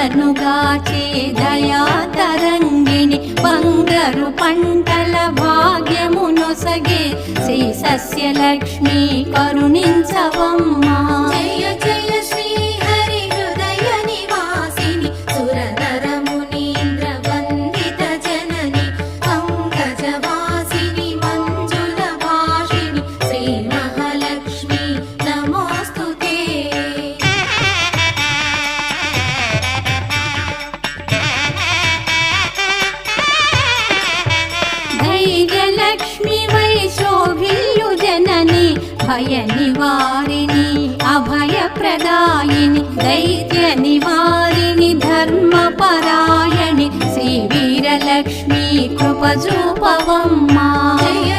భక్తులను గాచే దయా తరంగిణి బంగారు పంటల భాగ్యమునొసగే శ్రీ సస్యలక్ష్మి కరుణించవమ్మా. జయ జయ శ్రీ హరి హృదయ నివాసిని సురనర మునీంద్ర వందిత జనని పంకజవాసిని మంజుల భాషిని శ్రీ మహాలక్ష్మి నమోస్తుతే. ధైర్యలక్ష్మి వై శోభిల్లు జనని భయ నివారిణి అభయప్రదాయిని దైత్య నివారిణి ధర్మపరాయణి శ్రీ వీరలక్ష్మి కృప చూపవమ్మా. జయ